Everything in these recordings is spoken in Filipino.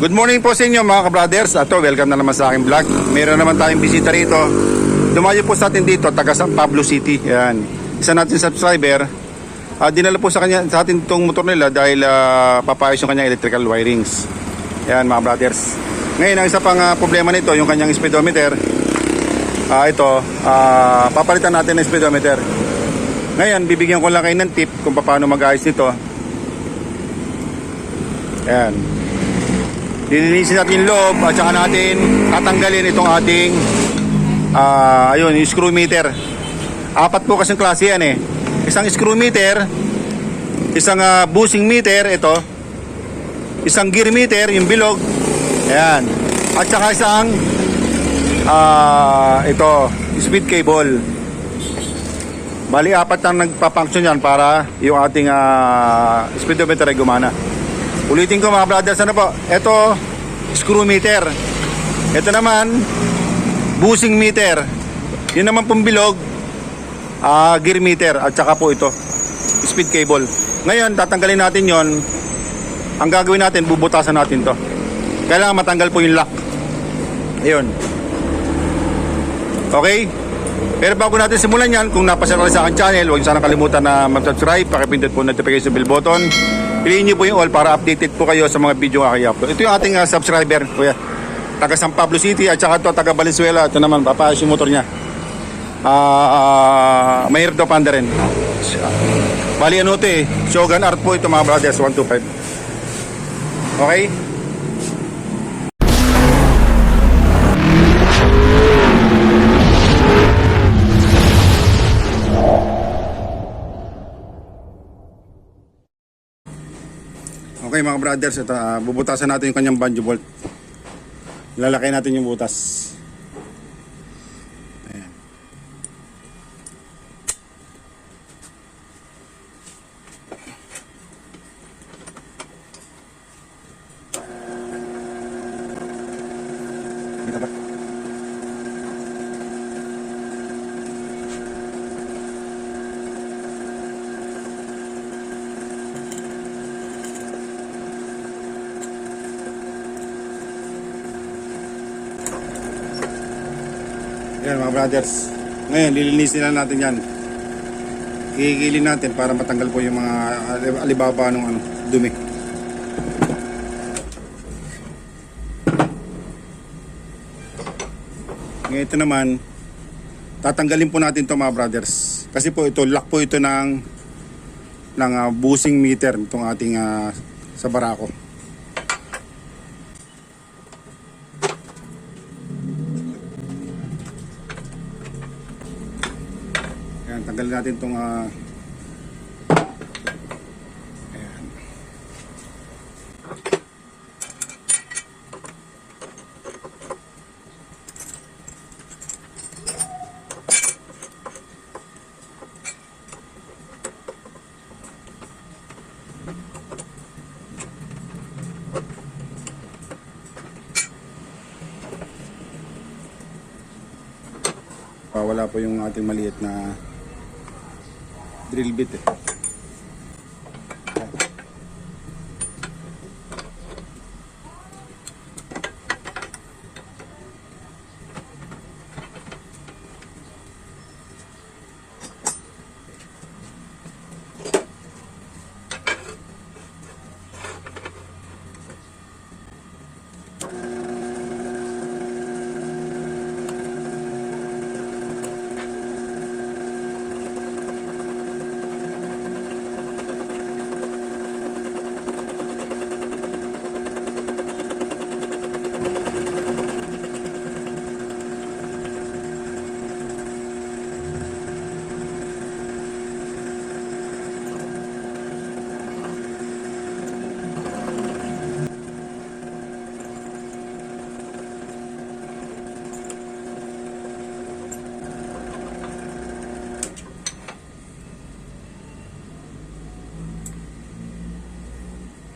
Good morning po sa inyo mga ka-brothers. Ato, welcome na naman sa aking vlog. Meron naman tayong bisita rito. Dumayo po sa atin dito, taga San Pablo City. Yan. Isa natin subscriber. Dinala po sa atin itong motor nila dahil papayos yung kanyang electrical wirings. Yan mga brothers. Ngayon, ang isa pang problema nito, yung kanyang speedometer. Papalitan natin ng speedometer. Ngayon, bibigyan ko lang kayo ng tip kung paano mag-ayos nito. Yan. Lilinisin natin yung loob at saka natin tatanggalin itong ating yung screw meter. Apat po kasing klase yan eh. Isang screw meter, isang bushing meter, ito. Isang gear meter, yung bilog. Ayan. At saka isang speed cable. Bali, apat ang nagpa-function yan para yung ating speedometer ay gumana. Ulitin ko mga brothers, ano po? Ito, screw meter. Ito naman, bushing meter. Yun naman pong bilog, gear meter. At saka po ito, speed cable. Ngayon, tatanggalin natin yon. Ang gagawin natin, bubutasan natin to. Kailangan matanggal po yung lock. Ayun. Okay? Pero bago natin simulan yan, kung napasya ka sa aking channel, huwag niyo sana kalimutan na mag-subscribe, pakipindot po notification bell button. Piliin niyo po yung all para updated po kayo sa mga video nga kayo upload. Ito yung ating subscriber, kuya. Taga San Pablo City at saka ito taga Valenzuela. Ito naman, papayos yung motor niya. Mahirap daw panda rin. Bali ano ito eh, Shogun Art po ito mga brothers, 125. Okay? Okay mga brothers, ito, bubutasan natin yung kanyang banjo bolt. Lalakay natin yung butas. Ayan. Kita ba? Yan mga brothers. Ngayon, lilinisin na natin yan. Kikilin natin para matanggal po yung mga alibaba ng dumi. Ngayon ito naman, tatanggalin po natin to mga brothers. Kasi po ito, lock po ito ng bushing meter itong ating sa barako. Ayan, tanggalin natin itong ayan. Wala po yung ating maliit na drill bit eh.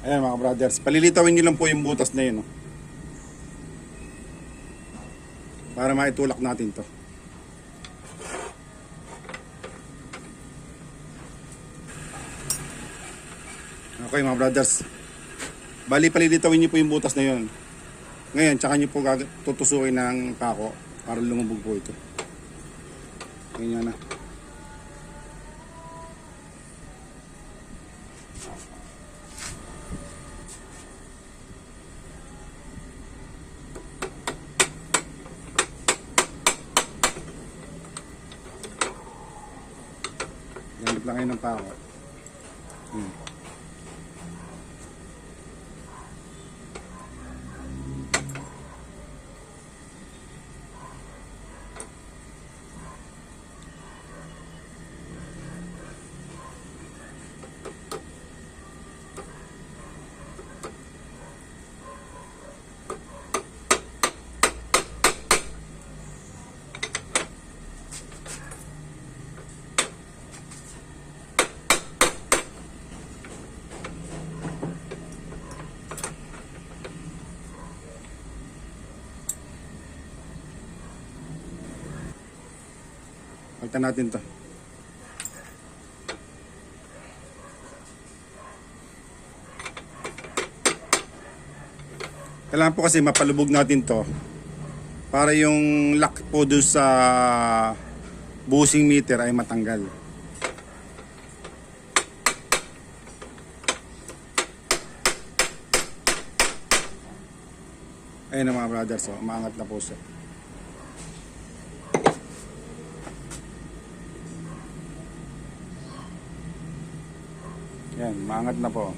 Ayan mga brothers, palilitawin nyo lang po yung butas na yun, para maitulak natin to. Okay mga brothers, Bali, palilitawin niyo po yung butas na yun. Ngayon, tsaka niyo po tutusukin ng pako para lumubog po ito. Ganyan na. Gamit lang kayo ng pako. Pagtan natin to. Kailangan po kasi mapalubog natin to para yung lock po doon sa bushing meter ay matanggal. Ayun na mga brothers, so, umaangat na po siya. Yan, maangat na po.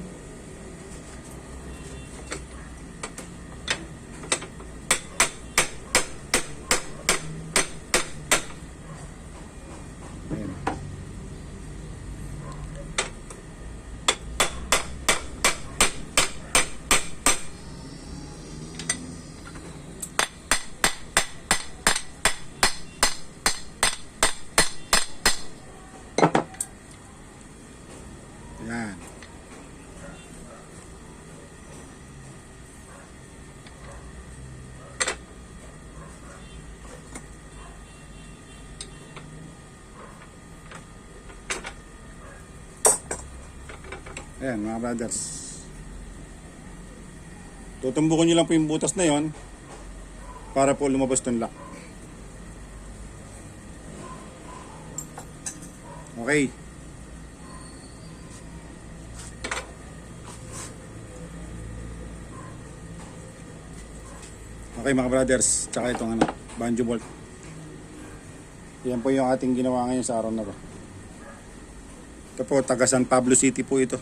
Ayan. Yan. Ayan mga brothers. Tutumbukin nyo lang po yung butas na yon para po lumabas itong lock. Okay. Okay mga brothers, tsaka itong banjo bolt. Yan po yung ating ginawa ngayon sa araw na to. Ito po, taga San Pablo City po ito.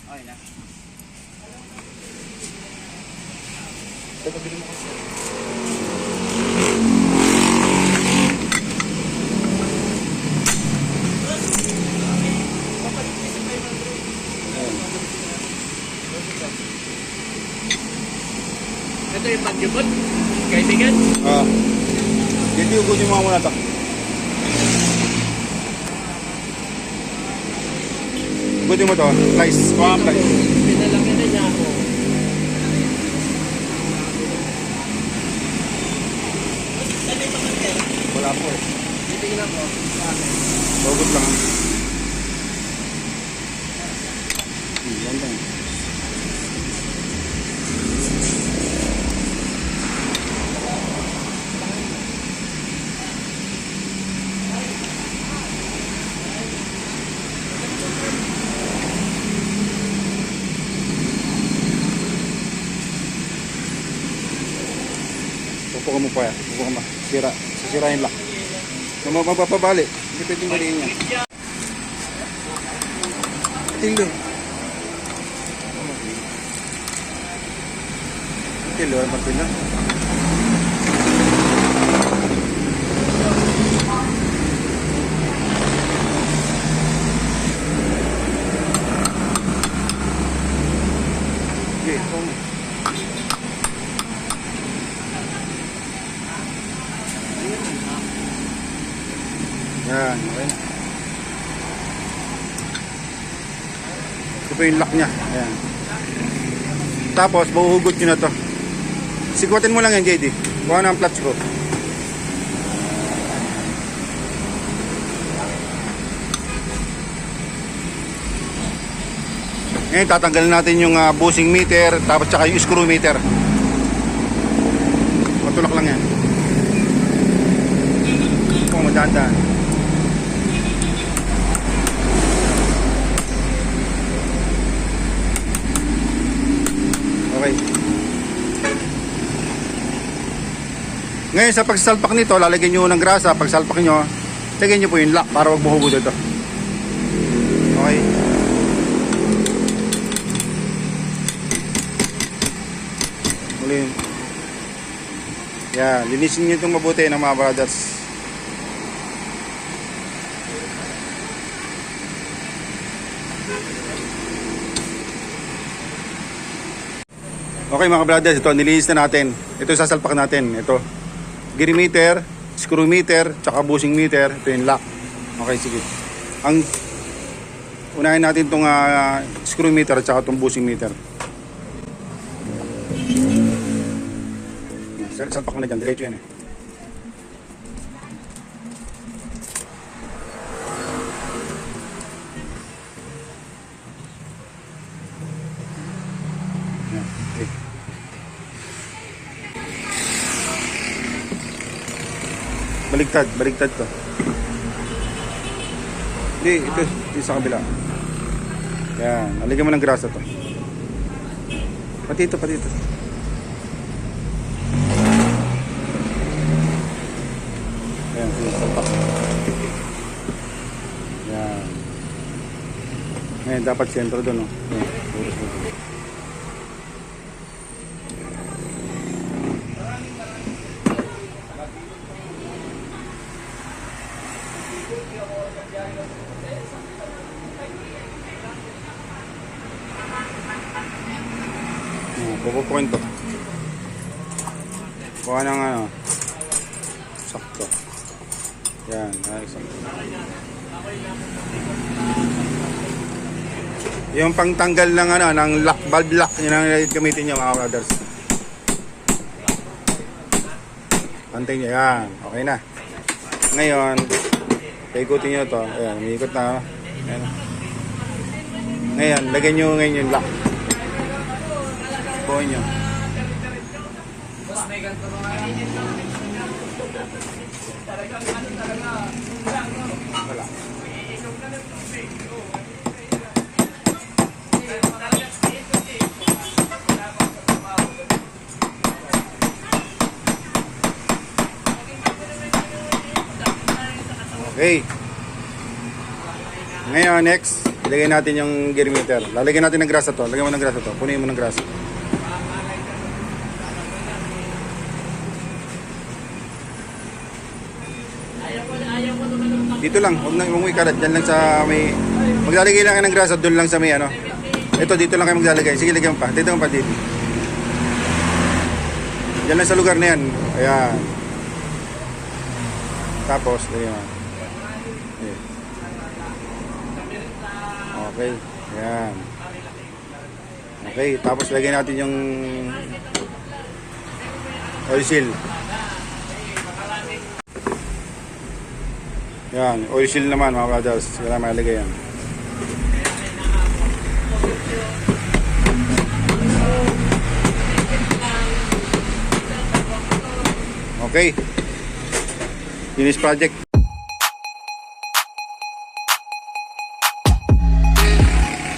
Okay na. Ito, pabili mo kasi. Ito yung pagyubot, kaibigan. Dito ugunin mo muna ito. Ugunin mo ito, slice. Kuha ang slice. Pinalaki na niya ako. Wala po eh. Titignan ko. Hugot lang. Yan lang. Pupukan mo pa yan. Pupukan mo. Sisirain lang. Mapapabali. Hindi pwedeng galiin yan. Tilo. Tilo, Martina. Okay, yan, okay na. Ito po yung lock niya. Ayan. Tapos, mahuhugot nyo na to. Sikwatin mo lang yan, JD. Kuha na ang flat screw. Ngayon, tatanggalin natin yung bushing meter, tapos tsaka yung screw meter. Matulak lang yan. Oh, madaan-daan. Okay. Ngayon, sa pagsalpak nito, lalagyan nyo ng grasa. Pag salpak nyo, lagyan nyo po yung lock para wag mahubo dito. Okay. Muli. Yan, linisin nyo itong mabuti ng mga brothers. Okay mga brothers, ito nilinis na natin. Ito sasalpak natin. Ito. Gear meter, screw meter, tsaka bushing meter. Ito yung lock. Okay, sige. Ang unahin natin itong screw meter at tsaka itong bushing meter. Salpak mo na dyan, diretso yan eh. Yan, okay. Baligtad to. Hindi, ito sa kabila. Yan, alagyan mo ng grasa to. Pati ito. Yan, salpak. Yan. Ngayon, dapat sentro doon, no? Yan, urus mo. Pupupukin to. Kuha ng sakto. Yan, ayos. Yung pangtanggal ng ng lock, valve lock, yun ang gamitin niyo mga brothers. Pantay niyo, yan. Okay na. Ngayon, paikutin niyo to. Ayan, umiikot na. Ayan. Ngayon, lagyan niyo ngayon yung lock. Buhay nyo. Wala. Okay. Ngayon, next, ilagay natin yung gear meter. Lalagyan natin ng grasa to. Lagyan mo ng grasa to. Punin mo ng grasa. Dito lang, huwag na umuwi ka. Diyan lang sa may... Maglalagay lang ng grasa, doon lang sa may Ito, dito lang kayo maglalagay. Sige, lagyan mo pa. Dito mo pa dito. Diyan lang sa lugar na yan. Ayan. Tapos, lagyan mo. Okay. Ayan. Okay, tapos lagyan natin yung oil seal. Yan, oil seal naman mga brothers. Kailangan malagay yan. Okay. Finish project.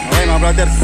Okay mga brothers.